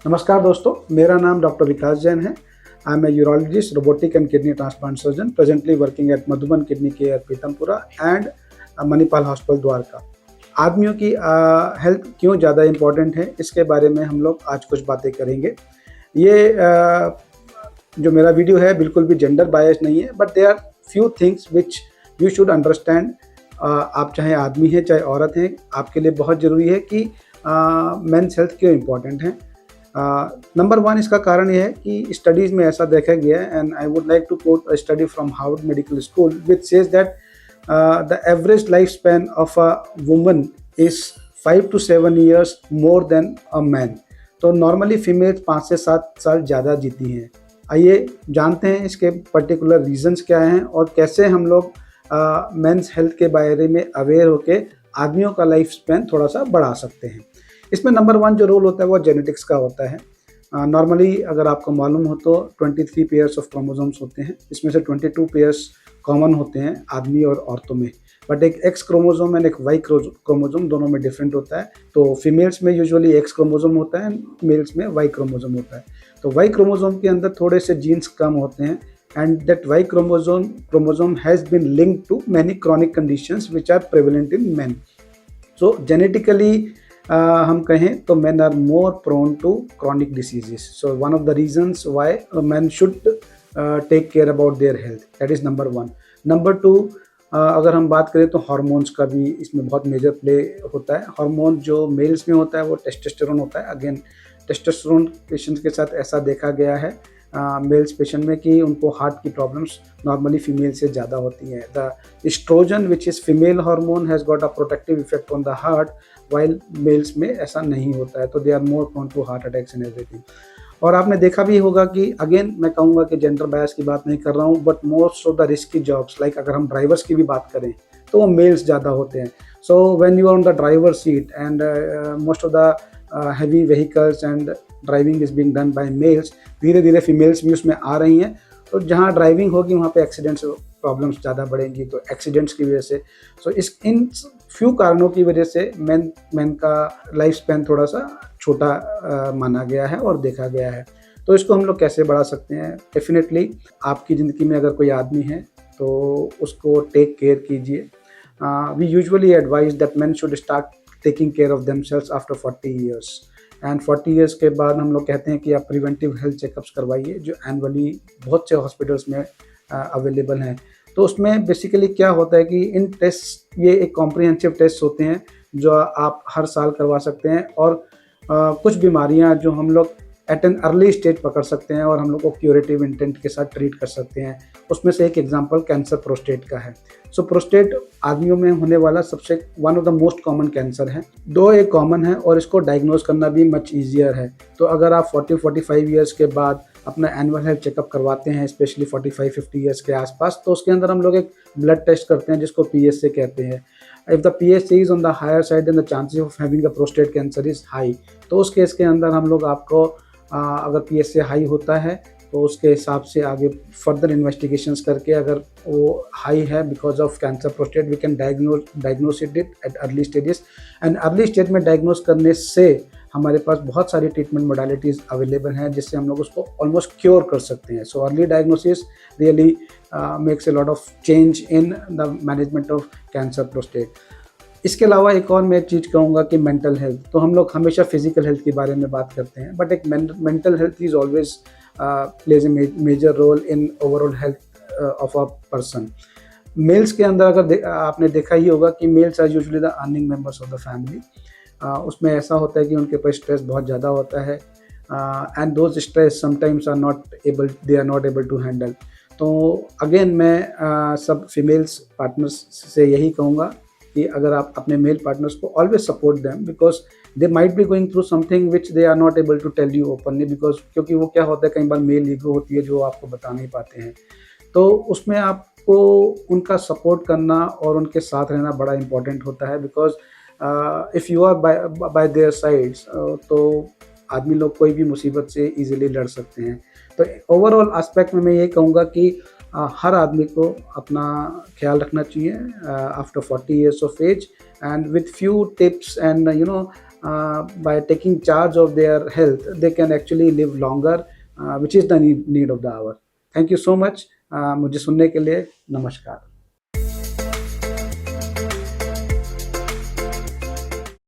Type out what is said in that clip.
नमस्कार दोस्तों, मेरा नाम डॉक्टर विकास जैन है। I am a urologist, robotic and kidney transplant surgeon, presently working at Madhuban kidney care Pitampura and Manipal hospital Dwarka. आदमियों की हेल्थ क्यों ज़्यादा इम्पोर्टेंट है, इसके बारे में हम लोग आज कुछ बातें करेंगे। ये जो मेरा वीडियो है बिल्कुल भी जेंडर बायस नहीं है, but there are few things which you should understand. आप चाहे आदमी हैं चाहे औरत हैं, आपके लिए बहुत ज़रूरी है कि मेंस हेल्थ क्यों इम्पोर्टेंट है। नंबर वन, इसका कारण यह है कि स्टडीज़ में ऐसा देखा गया है, and I would like to quote a study from Harvard medical school which says that the average life span of a woman is 5 to 7 years more than a man. तो नॉर्मली फीमेल्स 5 से 7 साल ज़्यादा जीती हैं। आइए जानते हैं इसके पर्टिकुलर रीजंस क्या हैं और कैसे हम लोग मेंस हेल्थ के बारे में अवेयर होकर आदमियों का लाइफ स्पैन थोड़ा सा बढ़ा सकते हैं। इसमें नंबर वन जो रोल होता है वो जेनेटिक्स का होता है। नॉर्मली अगर आपको मालूम हो तो 23 पेयर्स ऑफ क्रोमोसोम्स होते हैं, इसमें से 22 पेयर्स कॉमन होते हैं आदमी और औरतों में, बट एक एक्स क्रोमोसोम एंड एक वाई क्रोमोसोम दोनों में डिफरेंट होता है। तो फीमेल्स में यूजुअली एक्स क्रोमोसोम होता है, मेल्स में वाई क्रोमोसोम होता है। तो वाई क्रोमोसोम के अंदर थोड़े से जीन्स कम होते हैं, and that Y chromosome has been linked to many chronic conditions which are prevalent in man. So genetically हम कहें तो men are more prone to chronic diseases. So one of the reasons why men should take care about their health, that is number one. Number two, अगर हम बात करें तो hormones का भी इसमें बहुत मेजर प्ले होता है। हार्मोन जो मेल्स में होता है वो टेस्टोस्टेरोन होता है। अगेन टेस्टोस्टेरोन पेशेंट्स के साथ ऐसा देखा गया है मेल्स पेशेंट में कि उनको हार्ट की प्रॉब्लम्स नॉर्मली फीमेल से ज़्यादा होती हैं। The oestrogen which is female hormone has got a protective effect on the heart, while males में ऐसा नहीं होता है। तो they are more prone to heart attacks and everything. और आपने देखा भी होगा कि अगेन मैं कहूँगा कि जेंडर बायस की बात नहीं कर रहा हूँ, but most of the risky jobs like अगर हम ड्राइवर्स की भी बात करें तो वो मेल्स ज़्यादा होते हैं। So when you are on the driver seat and most of the heavy vehicles and driving is being done by males, धीरे धीरे फीमेल्स भी उसमें आ रही हैं। तो जहाँ ड्राइविंग होगी वहाँ पे एक्सीडेंट्स प्रॉब्लम्स ज़्यादा बढ़ेंगी, तो एक्सीडेंट्स की वजह से सो इन फ्यू कारणों की वजह से मैन का लाइफ स्पैन थोड़ा सा छोटा माना गया है और देखा गया है। तो इसको हम लोग कैसे बढ़ा सकते हैं? डेफिनेटली आपकी ज़िंदगी में अगर कोई आदमी है तो उसको टेक केयर कीजिए। We usually advise that man should start taking care of themselves after 40 years, and 40 years के बाद हम लोग कहते हैं कि आप प्रिवेंटिव हेल्थ चेकअप्स करवाइए, जो एनुअली बहुत से हॉस्पिटल्स में अवेलेबल हैं। तो उसमें बेसिकली क्या होता है कि इन टेस्ट, ये एक कॉम्प्रिहेंसिव टेस्ट होते हैं जो आप हर साल करवा सकते हैं, और कुछ बीमारियां जो हम लोग एट एन अर्ली स्टेज पकड़ सकते हैं और हम लोग को क्यूरेटिव इंटेंट के साथ ट्रीट कर सकते हैं। उसमें से एक एग्जांपल कैंसर प्रोस्टेट का है। सो प्रोस्टेट आदमियों में होने वाला सबसे one of the most common cancer है, दो एक कॉमन है और इसको डायग्नोज करना भी मच ईजियर है। तो अगर आप 40-45 ईयर्स के बाद अपना एनुअल हेल्थ चेकअप करवाते हैं, स्पेशली 45-50 ईयर्स के आसपास, तो उसके अंदर हम लोग एक ब्लड टेस्ट करते हैं जिसको PSA कहते हैं। If the PSA is on the higher side then the chances of having the prostate cancer is high. तो उस केस के अंदर हम लोग आपको अगर PSA हाई होता है तो उसके हिसाब से आगे फर्दर इन्वेस्टिगेशंस करके, अगर वो हाई है because of cancer prostate, we can diagnose it at early stages. And early stage में डायग्नोस करने से हमारे पास बहुत सारी ट्रीटमेंट मोडालिटीज़ अवेलेबल हैं जिससे हम लोग उसको ऑलमोस्ट क्योर कर सकते हैं। So early diagnosis really makes a lot of change in the management of cancer prostate. इसके अलावा एक और मैं चीज़ कहूँगा कि मेंटल हेल्थ। तो हम लोग हमेशा फिजिकल हेल्थ के बारे में बात करते हैं, बट एक mental health is always plays a major role in overall health of a person. Males के अंदर अगर आपने देखा ही होगा कि males are usually the earning members of the family. उसमें ऐसा होता है कि उनके पास स्ट्रेस बहुत ज़्यादा होता है, and those stress sometimes are not able to handle. तो अगेन मैं सब फीमेल्स पार्टनर्स से यही कहूँगा कि अगर आप अपने मेल पार्टनर्स को always support them, because they might be going through something which they are not able to tell you openly, because क्योंकि वो क्या होता है, कई बार मेल ईगो होती है जो आपको बता नहीं पाते हैं। तो उसमें आपको उनका सपोर्ट करना और उनके साथ रहना बड़ा इंपॉर्टेंट होता है, because if you are by their sides तो आदमी लोग कोई भी मुसीबत से इजीली लड़ सकते हैं। तो ओवरऑल एस्पेक्ट में मैं ये कहूँगा कि हर आदमी को अपना ख्याल रखना चाहिए after 40 years of age, and with few tips and by taking charge of their health, they can actually live longer, which is the need of the hour. Thank you so much. मुझे सुनने के लिए नमस्कार.